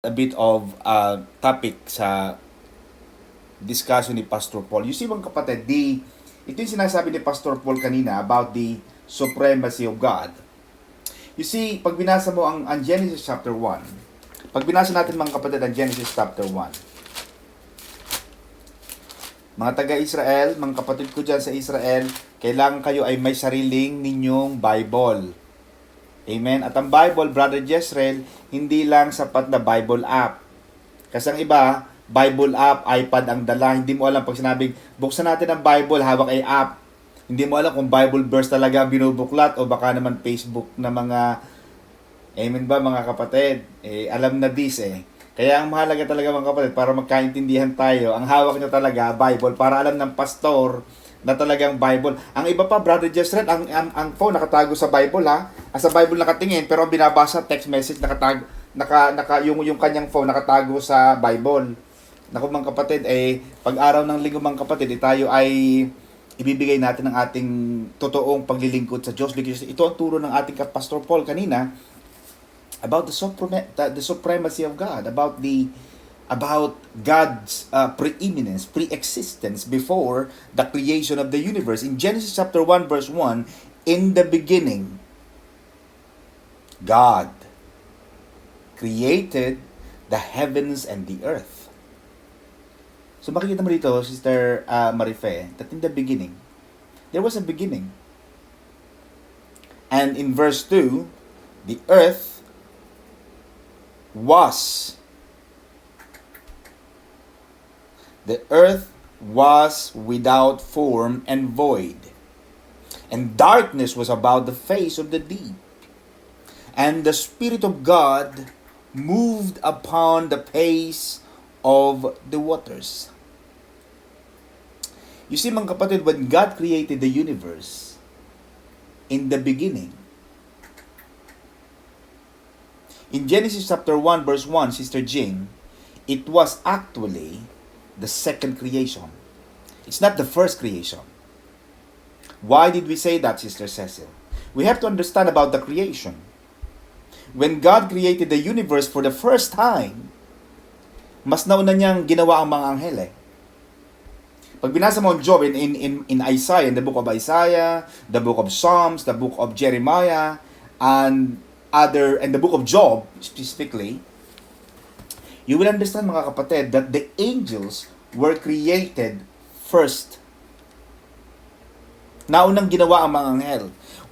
a bit of topic sa discussion ni Pastor Paul. You see mga kapatid, ito yung sinasabi ni Pastor Paul kanina about the supremacy of God. You see, pag binasa mo ang Genesis chapter 1, pag binasa natin mga kapatid ang Genesis chapter 1, mga taga-Israel, mga kapatid ko dyan sa Israel, kailangan kayo ay may sariling ninyong Bible. Amen? At ang Bible, Brother Jezreel, hindi lang sapat na Bible app. Kasi ang iba, Bible app, iPad ang dala. Hindi mo alam pag sinabing, buksan natin ang Bible, hawak ay app. Hindi mo alam kung Bible verse talaga ang binubuklat o baka naman Facebook na mga, amen ba mga kapatid? Alam na this eh. Kaya ang mahalaga talaga mga kapatid, para magkaintindihan tayo, ang hawak nyo talaga, Bible, para alam ng pastor na talagang Bible. Ang iba pa, Brother Jezreel, ang phone nakatago sa Bible ha. Sa Bible nakatingin, pero ang binabasa, text message, nakatago, yung kanyang phone nakatago sa Bible. Naku mga kapatid, pag araw ng linggo mga kapatid, tayo ay ibibigay natin ang ating totoong paglilingkod sa Diyos. Because ito ang turo ng ating Pastor Paul kanina, about the supremacy of God, about God's preeminence, pre-existence before the creation of the universe. In Genesis chapter 1 verse 1, in the beginning, God created the heavens and the earth. So makikita mo dito, Sister Marife, that in the beginning, there was a beginning. And in verse 2, the earth was without form and void, and darkness was about the face of the deep, and the Spirit of God moved upon the face of the waters. You see mga kapatid, when God created the universe, in the beginning, in Genesis chapter 1 verse 1, Sister Jing, it was actually the second creation. It's not the first creation. Why did we say that, Sister Cecil? We have to understand about the creation. When God created the universe for the first time, mas nauna niyang ginawa ang mga anghel eh. Pag binasa mo ang Job in Isaiah, in the book of Isaiah, the book of Psalms, the book of Jeremiah, and the book of Job specifically, you will understand mga kapatid that the angels were created first. Naunang ginawa ang mga anghel.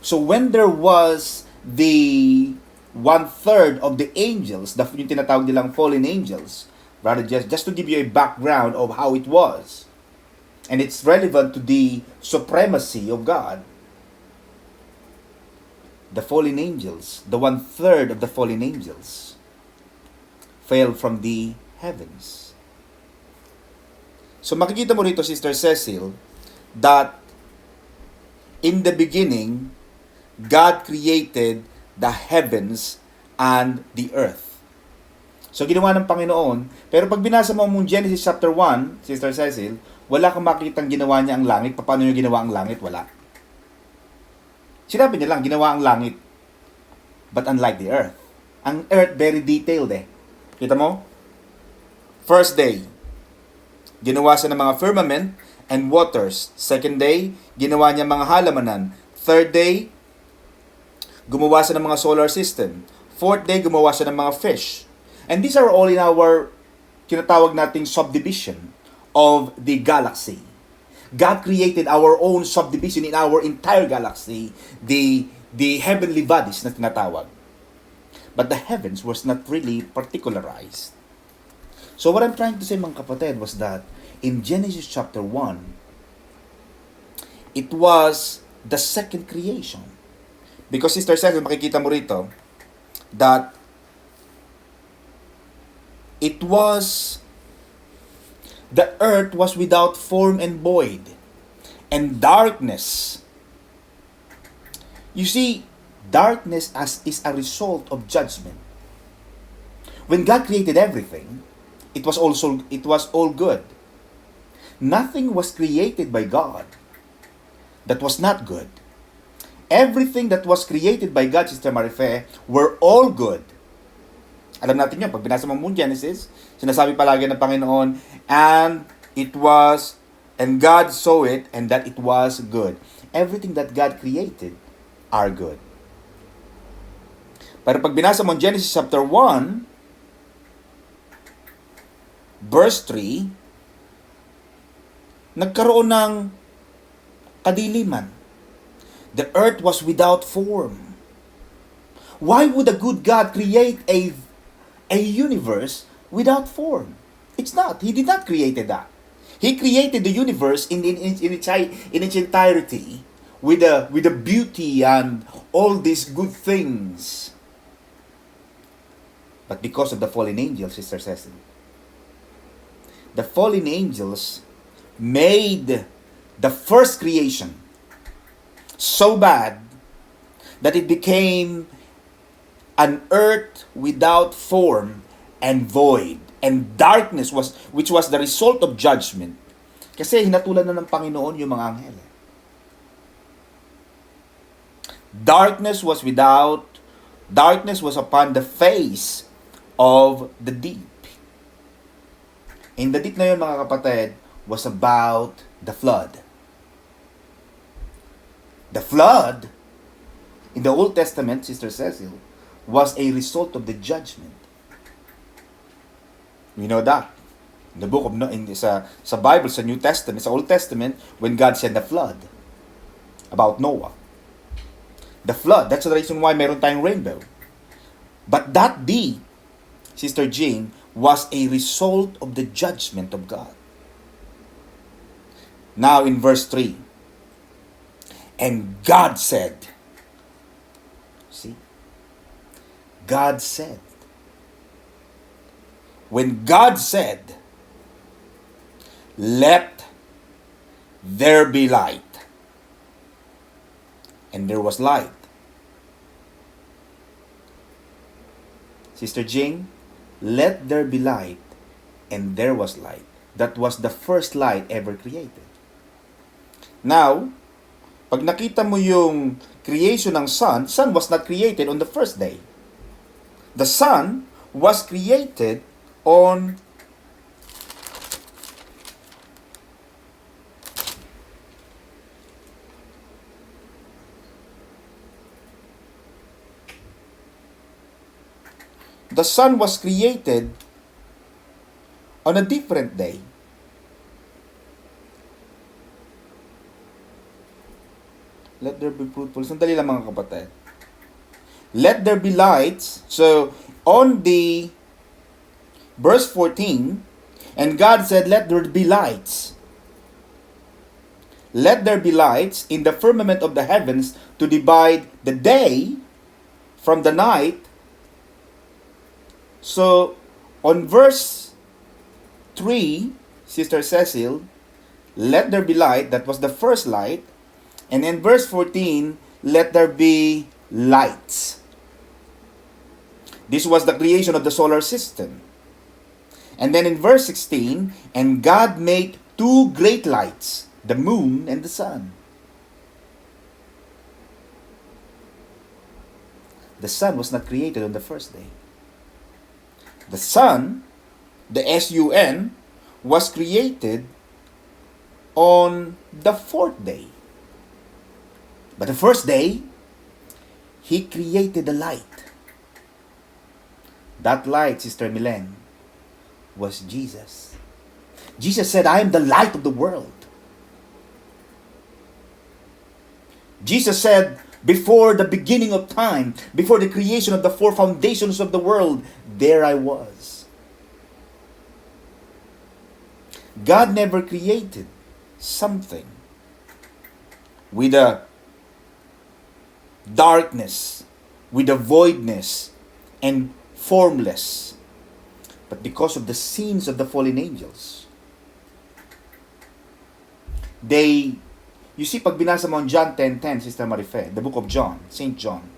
So when there was the 1/3 of the angels, yung tinatawag nilang fallen angels, brother, just to give you a background of how it was, and it's relevant to the supremacy of God. The fallen angels, the 1/3 of the fallen angels, fell from the heavens. So makikita mo rito, Sister Cecil, that in the beginning, God created the heavens and the earth. So ginawa ng Panginoon, pero pag binasa mo mong Genesis chapter 1, Sister Cecil, wala kang makitang ginawa niya ang langit. Paano niya ginawa ang langit? Wala. Sinabi niya lang, ginawa ang langit. But unlike the earth. Ang earth, very detailed eh. Kita mo? First day, ginawa siya ng mga firmament and waters. Second day, ginawa niya mga halamanan. Third day, gumawa siya ng mga solar system. Fourth day, gumawa siya ng mga fish. And these are all in our tinatawag nating subdivision of the galaxy. God created our own subdivision in our entire galaxy, the heavenly bodies na tinatawag. But the heavens was not really particularized. So what I'm trying to say mga kapatid was that in Genesis chapter 1, it was the second creation. Because Sister Cecil, makikita mo rito that the earth was without form and void, and darkness. You see, darkness is a result of judgment. When God created everything, it was all good. Nothing was created by God that was not good. Everything that was created by God, Sister Marife, were all good. Alam natin yun, pag binasa mo mong Genesis, sinasabi palagi ng Panginoon, and God saw it, and that it was good. Everything that God created are good. Pero pag binasa mo Genesis chapter 1, verse 3, nagkaroon ng kadiliman. The earth was without form. Why would a good God create a universe without form? It's not. He did not create that. He created the universe in its entirety with the beauty and all these good things. But because of the fallen angels, Sister Cecil, the fallen angels made the first creation so bad that it became an earth without form and void, and darkness which was the result of judgment. Kasi hinatulan na ng Panginoon yung mga anghel. Darkness was upon the face of the deep. In the deep na yun, mga kapatid, was about the flood. The flood, in the Old Testament, Sister Cecil, was a result of the judgment. We know that. In the book of sa Bible, sa New Testament, sa Old Testament, when God sent the flood about Noah. The flood, that's the reason why meron tayong rainbow. But that deed, Sister Jane, was a result of the judgment of God. Now in verse 3, and God said, see, God said, when God said, let there be light, and there was light. Sister Jane, let there be light, and there was light. That was the first light ever created. Now, pag nakita mo yung creation ng sun was not created on the first day. The sun was created on the sun was created on a different day. Let there be fruitful. Sandali lang mga kapatid. Let there be lights. So, on the verse 14, and God said, let there be lights. Let there be lights in the firmament of the heavens to divide the day from the night. So, on verse 3, Sister Cecil, let there be light. That was the first light. And in verse 14, let there be lights. This was the creation of the solar system. And then in verse 16, and God made two great lights, the moon and the sun. The sun was not created on the first day. The sun, the sun, was created on the fourth day. But the first day, He created the light. That light, Sister Milen, was Jesus. Jesus said, I am the light of the world. Jesus said, before the beginning of time, before the creation of the four foundations of the world, there I was. God never created something with a darkness, with a voidness, and formless. But because of the sins of the fallen angels, you see, pag binasa mo ang John 10:10, Sister Marife, the book of John, St. John,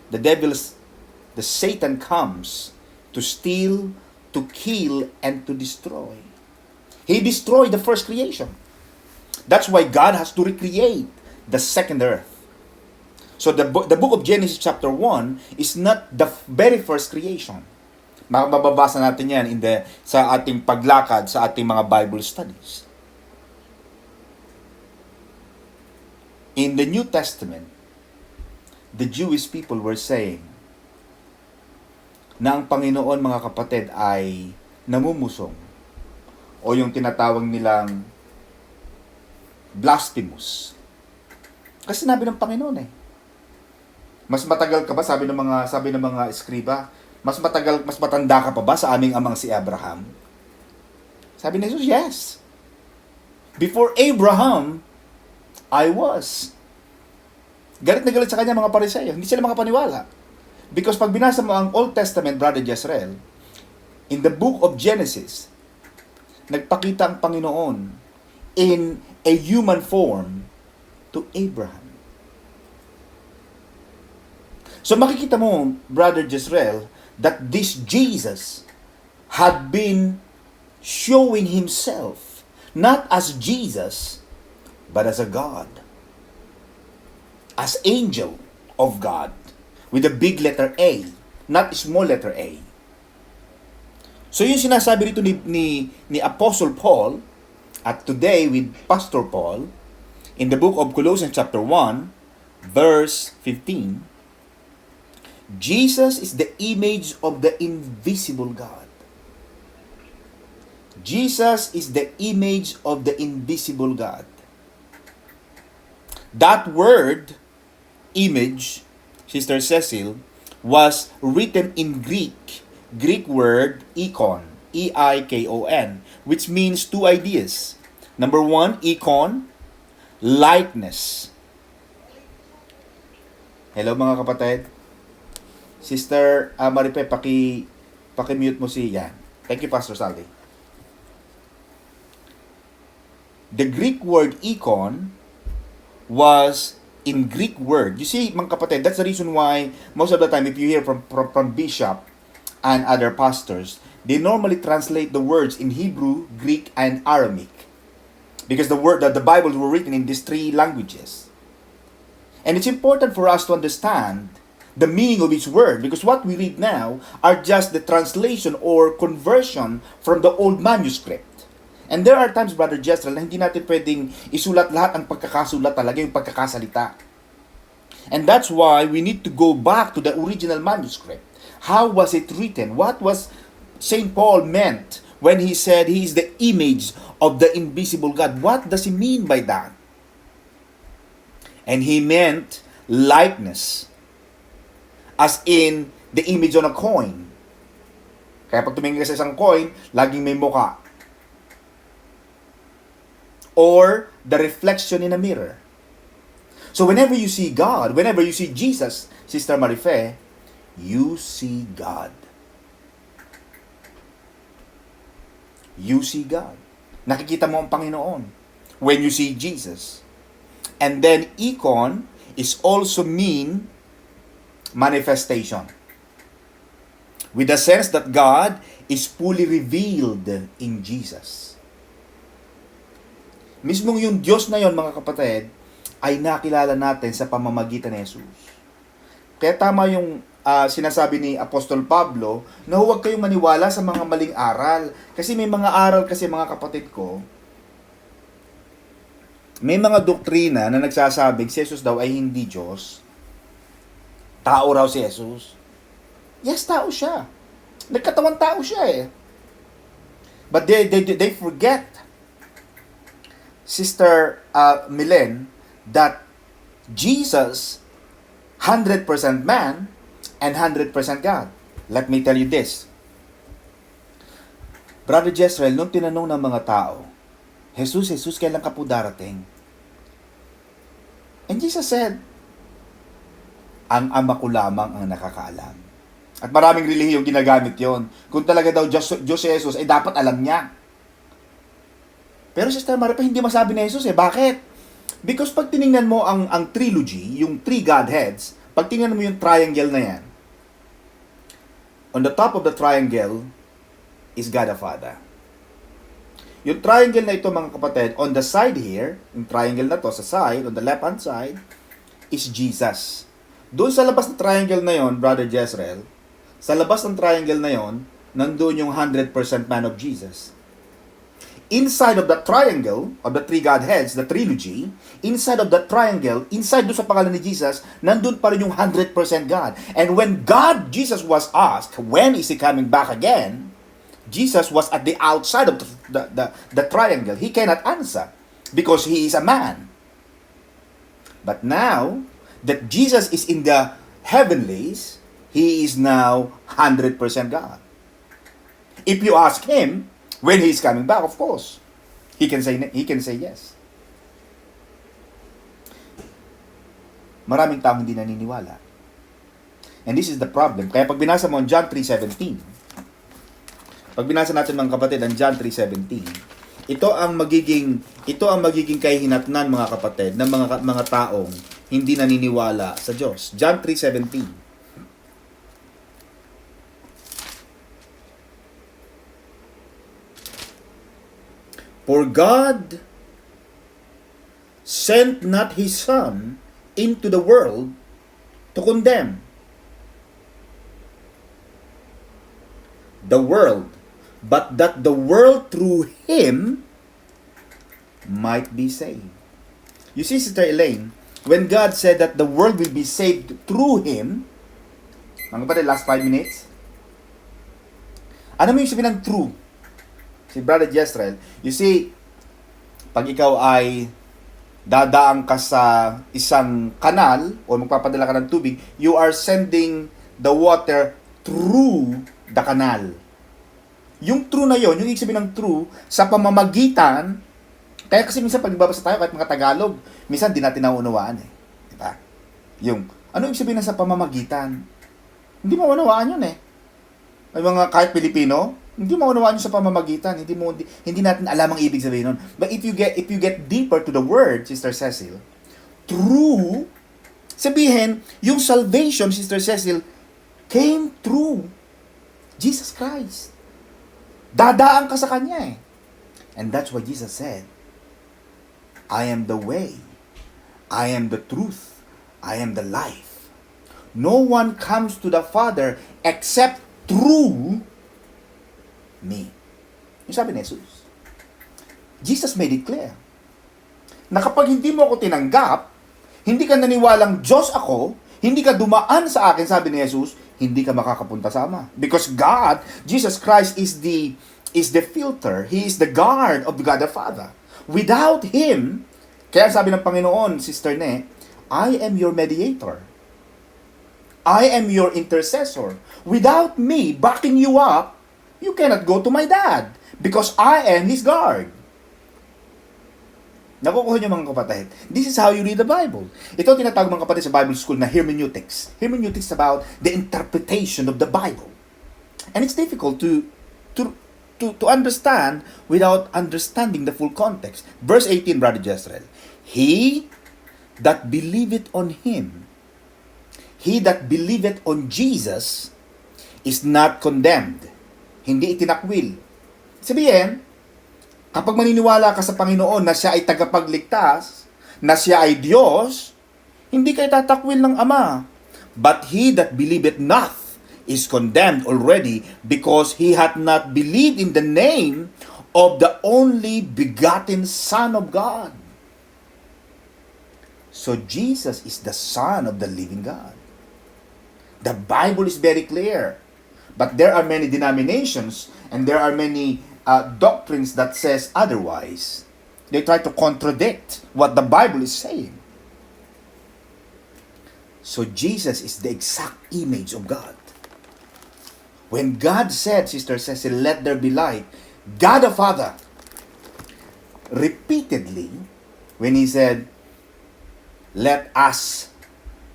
the Satan comes to steal, to kill, and to destroy. He destroyed the first creation. That's why God has to recreate the second earth. So the book of Genesis chapter 1 is not the very first creation. Mababasa natin yan sa ating paglakad, sa ating mga Bible studies. In the New Testament, the Jewish people were saying na ang Panginoon, mga kapatid, ay namumusong o yung tinatawag nilang blasphemous. Kasi sinabi ng Panginoon mas matagal ka ba, sabi ng mga eskriba, mas matanda ka pa ba sa aming amang si Abraham? Sabi ni Jesus, yes. Before Abraham, I was. Galit na galit sa kanya mga Pariseo. Hindi sila makapaniwala. Because pag binasa mo ang Old Testament, Brother Jezreel, in the book of Genesis, nagpakita ang Panginoon in a human form to Abraham. So makikita mo, Brother Jezreel, that this Jesus had been showing himself not as Jesus, but as a God. As angel of God. With a big letter A, not small letter A. So yung sinasabi rito ni Apostle Paul, at today with Pastor Paul, in the book of Colossians chapter 1, verse 15, Jesus is the image of the invisible God. Jesus is the image of the invisible God. That word, image, Sister Cecil, was written in Greek. Greek word, ikon, E-I-K-O-N, which means two ideas. Number one, ikon, likeness. Hello mga kapatid. Sister Maripe, paki-mute mo yan. Thank you, Pastor Saldi. The Greek word ikon was in Greek word. You see, mga kapatid, that's the reason why most of the time if you hear from bishop and other pastors, they normally translate the words in Hebrew, Greek, and Aramaic. Because the Bibles were written in these three languages. And it's important for us to understand the meaning of each word, because what we read now are just the translation or conversion from the old manuscript. And there are times, Brother Jezreel, na hindi natin pwedeng isulat lahat ang pagkakasulat talaga, yung pagkakasalita. And that's why we need to go back to the original manuscript. How was it written? What was St. Paul meant when he said he is the image of the invisible God? What does he mean by that? And he meant likeness. As in, the image on a coin. Kaya pag tumingin ka sa isang coin, laging may mukha. Or the reflection in a mirror. So whenever you see God, whenever you see Jesus, Sister Marife, you see God. You see God. Nakikita mo ang Panginoon when you see Jesus. And then ikon is also mean manifestation. With the sense that God is fully revealed in Jesus. Mismong yung Diyos na yon, mga kapatid, ay nakilala natin sa pamamagitan ni Jesus. Kaya tama yung sinasabi ni Apostol Pablo na huwag kayong maniwala sa mga maling aral. Kasi may mga aral kasi, mga kapatid ko, may mga doktrina na nagsasabing si Jesus daw ay hindi Diyos. Tao raw si Jesus. Yes, tao siya. Nagkatawang tao siya But they forget, Sister Milen, that Jesus, 100% man and 100% God. Let me tell you this. Brother Jezreel, nung tinanong ng mga tao, Jesus, kailan ka po darating? And Jesus said, ang ama ko lamang ang nakakaalam. At maraming relihiyong ginagamit yon. Kung talaga daw Diyos si Jesus, dapat alam niya. Pero Sister Maripa, hindi masabi ni Jesus Bakit? Because pag tinignan mo ang trilogy, yung three Godheads, pag tinignan mo yung triangle na yan, on the top of the triangle is God the Father. Yung triangle na ito, mga kapatid, on the side here, yung triangle na to sa side, on the left hand side, is Jesus. Doon sa labas ng triangle na yon, Brother Jezreel, sa labas ng triangle na yon, nandun yung 100% man of Jesus. Inside of that triangle, of the three Godheads, the trilogy, inside of that triangle, inside doon sa pangalan ni Jesus, nandun pa rin yung 100% God. And when Jesus was asked, when is He coming back again? Jesus was at the outside of the triangle. He cannot answer because He is a man. But now that Jesus is in the heavenlies, He is now 100% God. If you ask Him, when He is coming back, of course, He can say yes. Maraming taong hindi naniniwala. And this is the problem. Kaya pag binasa mo ang John 3:17, pag binasa natin mga kapatid ang John 3:17, ito ang magiging kahihinatnan mga kapatid ng mga taong hindi naniniwala sa Diyos. John 3:17. For God sent not His Son into the world to condemn the world, but that the world through Him might be saved. You see, Sister Elaine, when God said that the world will be saved through Him, mga kapatid, last 5 minutes, ano mo yung sabihin ng true? Si Brother Jezreel, you see, pag ikaw ay dadaan ka sa isang kanal o magpapadala ka ng tubig, you are sending the water through the canal. Yung true na yon, yung ibig sabihin ng true, sa pamamagitan, kaya kasi minsan pag nagbabasa tayo, kahit mga Tagalog, minsan di natin nauunawaan eh. Diba? Yung, ano ibig sabihin na sa pamamagitan? Hindi mo unawaan yun eh. Ay mga kahit Pilipino, hindi mo unawaan yun sa pamamagitan. Hindi natin alam ang ibig sabihin nun. But if you get deeper to the word, Sister Cecil, through, sabihin, yung salvation, Sister Cecil, came through Jesus Christ. Dadaan ka sa Kanya eh. And that's what Jesus said. I am the way. I am the truth. I am the life. No one comes to the Father except through me. Yung sabi ni Jesus. Jesus made it clear na kapag hindi mo ako tinanggap, hindi ka naniwalang Diyos ako, hindi ka dumaan sa akin, sabi ni Jesus, hindi ka makakapunta sa Ama. Because God, Jesus Christ is the filter. He is the guard of God the Father. Without Him, kaya sabi ng Panginoon, Sister Ne, I am your mediator. I am your intercessor. Without me backing you up, you cannot go to my dad because I am his guard. Nakukuha niyo mga kapatid. This is how you read the Bible. Ito tinatawag mga kapatid sa Bible school na hermeneutics. Hermeneutics is about the interpretation of the Bible. And it's difficult to understand without understanding the full context. Verse 18, Brother Jezreel. He that believeth on Him, he that believeth on Jesus, is not condemned. Hindi itinakwil. Sabihin, kapag maniniwala ka sa Panginoon na Siya ay tagapagligtas, na Siya ay Diyos, hindi ka itatakwil ng Ama. But he that believeth not is condemned already because he hath not believed in the name of the only begotten Son of God. So Jesus is the Son of the living God. The Bible is very clear. But there are many denominations and there are many doctrines that says otherwise. They try to contradict what the Bible is saying. So Jesus is the exact image of God. When God said, Sister Cecil, let there be light, God the Father, repeatedly, when He said, let us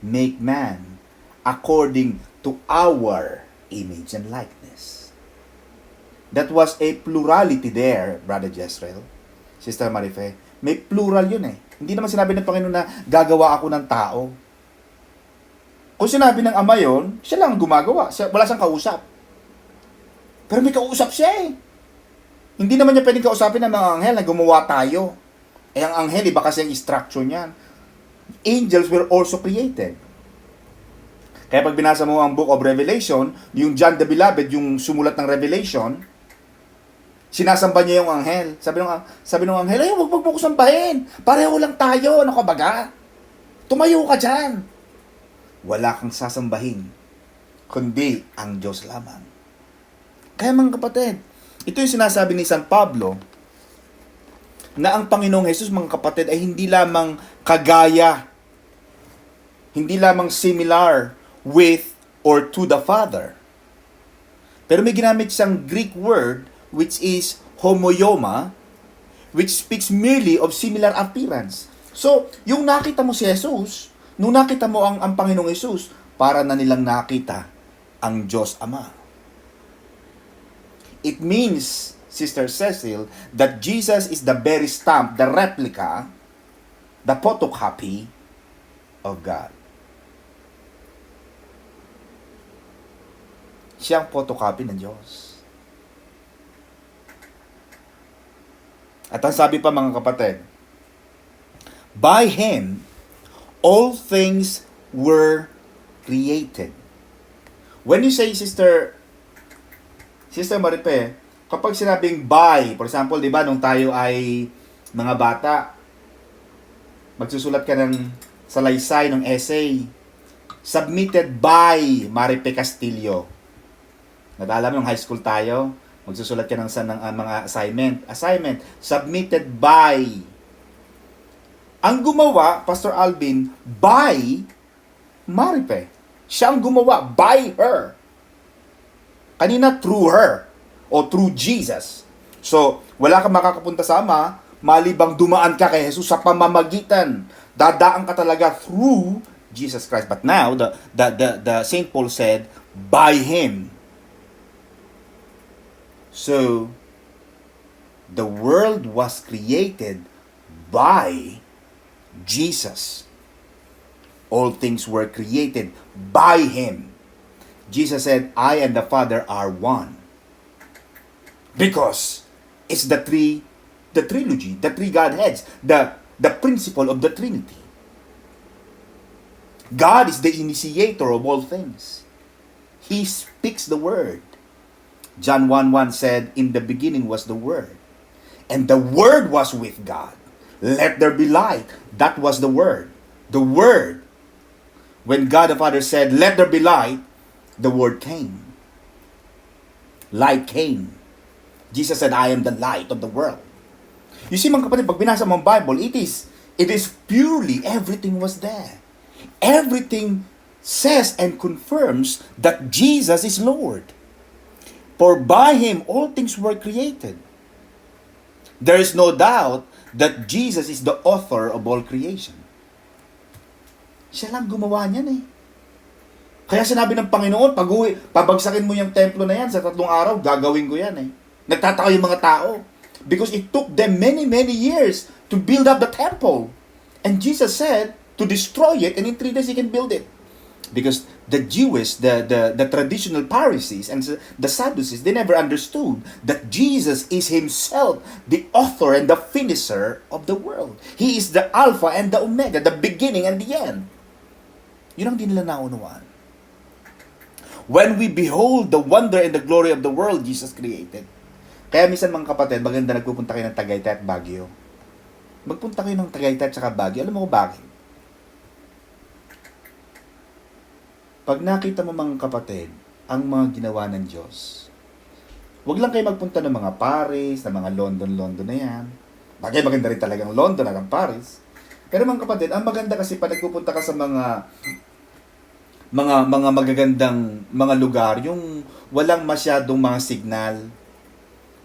make man according to our image and likeness. That was a plurality there, Brother Jezreel, Sister Marife. May plural yun eh. Hindi naman sinabi ng Panginoon na gagawa ako ng tao. Kung sinabi ng Ama yun, siya lang gumagawa. Wala siyang kausap. Pero may kausap siya eh. Hindi naman niya pwedeng kausapin ng mga anghel na gumawa tayo. Ang anghel, iba kasi ang structure niyan. Angels were also created. Kaya pag binasa mo ang Book of Revelation, yung John the Beloved, yung sumulat ng Revelation, sinasamba niya yung anghel. Sabi ng anghel, ay, wag mo ko sambahin. Pareho lang tayo. Ano ka baga? Tumayo ka dyan. Wala kang sasambahin, kundi ang Diyos lamang. Kaya mga kapatid, ito yung sinasabi ni San Pablo, na ang Panginoong Jesus, mga kapatid, ay hindi lamang kagaya, hindi lamang similar with or to the Father. Pero may ginamit siyang Greek word which is homoioma, which speaks merely of similar appearance. So, yung nakita mo si Jesus, nung nakita mo ang Panginoong Jesus, para na nilang nakita ang Diyos Ama. It means, Sister Cecil, that Jesus is the very stamp, the replica, the photocopy of God. Siyang photocopy ng Diyos. At ang sabi pa mga kapatid, by Him, all things were created. When you say, Sister Maripe, kapag sinabing by, for example, di ba, nung tayo ay mga bata, magsusulat ka ng salaysay, ng essay, submitted by Maripe Castillo. Nadala mo, nung high school tayo, magsusulat ka ng mga assignment, submitted by. Ang gumawa, Pastor Alvin, by Maripe. Siya ang gumawa, by her. Kanina, through her, o through Jesus. So, wala kang makakapunta sa Ama, malibang dumaan ka kay Jesus sa pamamagitan. Dadaan ka talaga through Jesus Christ. But now, the Saint Paul said, by Him. So, the world was created by Jesus. All things were created by Him. Jesus said, I and the Father are one. Because it's the trilogy, the three Godheads, the principle of the Trinity. God is the initiator of all things. He speaks the word. John 1:1 said, in the beginning was the Word, and the Word was with God. Let there be light. That was the Word. The Word. When God the Father said, let there be light, the Word came. Light came. Jesus said, I am the light of the world. You see, mga kapatid, pag binasa mo ang Bible, it is purely everything was there. Everything says and confirms that Jesus is Lord. For by Him all things were created. There is no doubt that Jesus is the author of all creation. Siya lang gumawa niyan eh. Kaya sinabi ng Panginoon, pabagsakin mo yung templo na yan sa 3 araw, gagawin ko yan eh. Nagtataka yung mga tao. Because it took them many years to build up the temple. And Jesus said to destroy it, and in 3 days He can build it. Because the Jewish, the traditional Pharisees and the Sadducees, they never understood that Jesus is Himself the author and the finisher of the world. He is the Alpha and the Omega, the beginning and the end. Yun ang di nila naunawaan. When we behold the wonder and the glory of the world Jesus created. Kaya minsan mga kapatid, maganda nagpupunta kayo ng Tagaytay at Baguio. Magpunta kayo ng Tagaytay at saka Baguio. Alam mo ko bakit? Pag nakita mo mga kapatid, ang mga ginawa ng Diyos, huwag lang kayo magpunta ng mga Paris, ng mga London na yan. Bagay maganda rin talagang London at ang Paris. Pero mga kapatid, ang maganda kasi pag nagpupunta ka sa mga magagandang mga lugar, yung walang masyadong mga signal,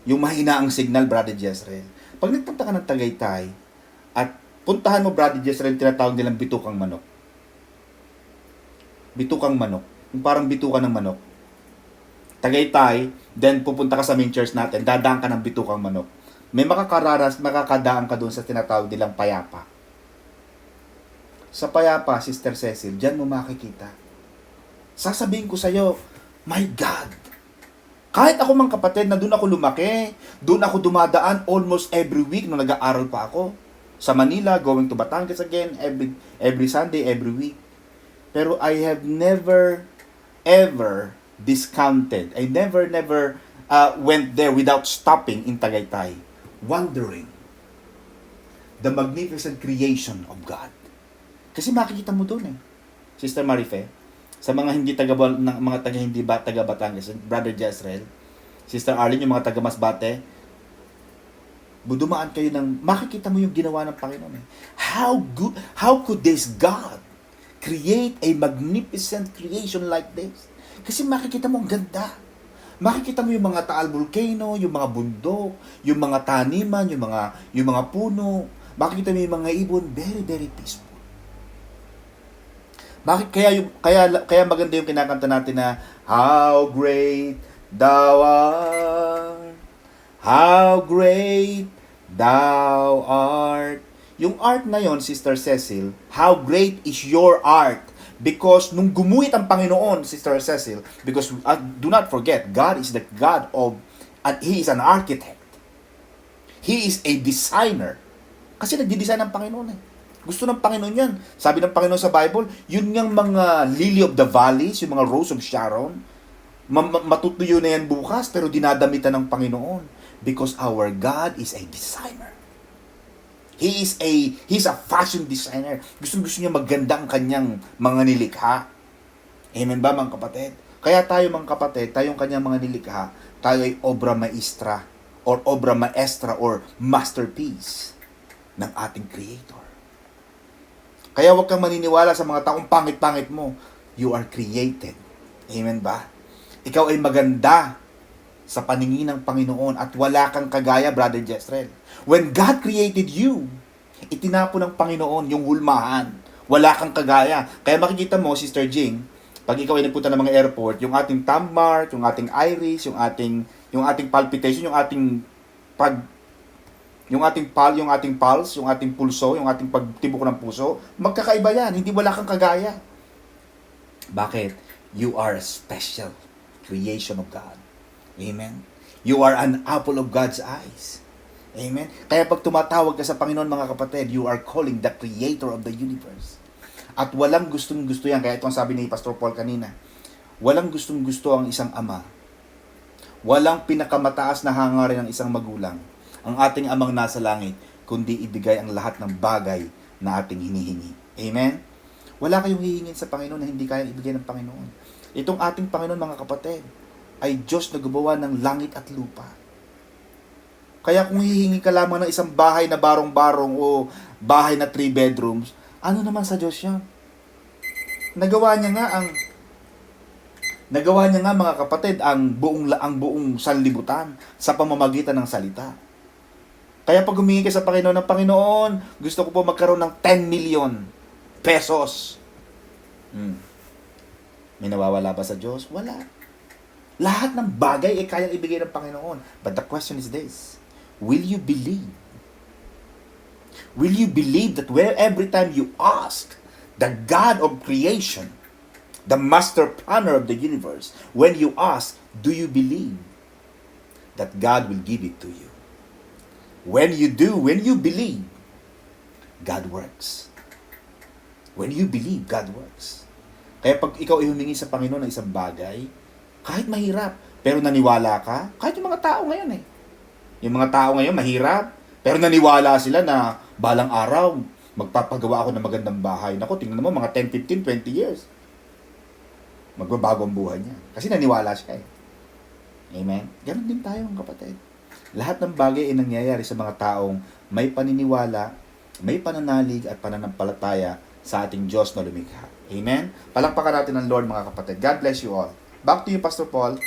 yung mahina ang signal, Brother Jezreel. Pag nagpunta ka ng Tagaytay, at puntahan mo, Brother Jezreel, tinatawag nilang bitukang manok. Bitukang manok. Yung parang bitukan ng manok. Tagaytay, then pupunta ka sa main church natin, dadaan ka ng bitukang manok. May makakadaan ka doon sa tinatawag nilang payapa. Sa payapa, Sister Cecil, dyan mo makikita. Sasabihin ko sa'yo, my God, kahit ako mga kapatid na doon ako lumaki, doon ako dumadaan almost every week nung nag-aaral pa ako. Sa Manila, going to Batangas again, every Sunday, every week. Pero I have never, ever discounted. I never went there without stopping in Tagaytay, wondering the magnificent creation of God. Kasi makikita mo doon eh. Sister Marife, sa mga hindi taga Batangas, Brother Jezreel, Sister Arlene, yung mga taga Masbate, dumaan kayo makikita mo yung ginawa ng Panginoon eh. How could this God create a magnificent creation like this? Kasi makikita mo ang ganda. Makikita mo yung mga taal volcano, yung mga bundok, yung mga taniman, yung mga puno. Makikita mo yung mga ibon, very very peaceful. Bakit kaya maganda yung kinakanta natin na how great thou art, how great thou art. Yung art na yon, Sister Cecil, how great is your art? Because nung gumuhit ang Panginoon, Sister Cecil, because do not forget, God is the God of, and He is an architect. He is a designer. Kasi nagdi-design ang Panginoon eh. Gusto ng Panginoon yan. Sabi ng Panginoon sa Bible, yun yung mga lily of the valleys, yung mga rose of Sharon, matutuyo na yan bukas, pero dinadamitan ng Panginoon. Because our God is a designer. He's a fashion designer. Gusto niya maganda ang kanyang mga nilikha. Amen ba, mga kapatid? Kaya tayo, mga kapatid, tayong kanyang mga nilikha, tayo ay obra maestra or masterpiece ng ating Creator. Kaya huwag kang maniniwala sa mga taong pangit-pangit mo. You are created. Amen ba? Ikaw ay maganda sa paningin ng Panginoon at wala kang kagaya, Brother Jezreel. When God created you, itinapon ng Panginoon yung hulmahan. Wala kang kagaya. Kaya makikita mo, Sister Jing, pag ikaw ay nagpunta ng mga airport, yung ating thumb mark, yung ating iris, yung ating palpitation, yung ating pulse, yung ating pulso, yung ating pagtibok ng puso, magkakaiba yan. Hindi wala kang kagaya. Bakit? You are a special creation of God. Amen? You are an apple of God's eyes. Amen? Kaya pag tumatawag ka sa Panginoon, mga kapatid, you are calling the Creator of the universe. At walang gustong-gusto yan. Kaya ito ang sabi ni Pastor Paul kanina. Walang gustong-gusto ang isang ama. Walang pinakamataas na hangarin ng isang magulang ang ating amang nasa langit, kundi ibigay ang lahat ng bagay na ating hinihingi. Amen? Wala kayong hihingin sa Panginoon na hindi kayang ibigay ng Panginoon. Itong ating Panginoon, mga kapatid, ay Diyos na gumawa ng langit at lupa. Kaya kung hihingi ka lamang ng isang bahay na barong-barong o bahay na 3 bedrooms, ano naman sa Diyos yan? Nagawa niya nga, mga kapatid, ang buong sanlibutan sa pamamagitan ng salita. Kaya pag humingi ka sa Panginoon ng Panginoon, gusto ko po magkaroon ng 10 million pesos. May nawawala ba sa Diyos? Wala. Lahat ng bagay ay kayang ibigay ng Panginoon. But the question is this, will you believe? Will you believe that every time you ask the God of creation, the master planner of the universe, when you ask, do you believe that God will give it to you? When you believe, God works. When you believe, God works. Kaya pag ikaw ay humingi sa Panginoon ng isang bagay, kahit mahirap, pero naniwala ka, kahit yung mga tao ngayon eh. Yung mga tao ngayon mahirap, pero naniwala sila na balang araw, magpapagawa ako ng magandang bahay. Naku, tingnan mo, mga 10, 15, 20 years. Magbabago ang buhay niya. Kasi naniwala siya eh. Amen? Ganon din tayo, mga kapatid. Lahat ng bagay ay nangyayari sa mga taong may paniniwala, may pananalig at pananampalataya sa ating Diyos na lumikha. Amen? Palakpakan natin ang Lord, mga kapatid. God bless you all. Back to you, Pastor Paul.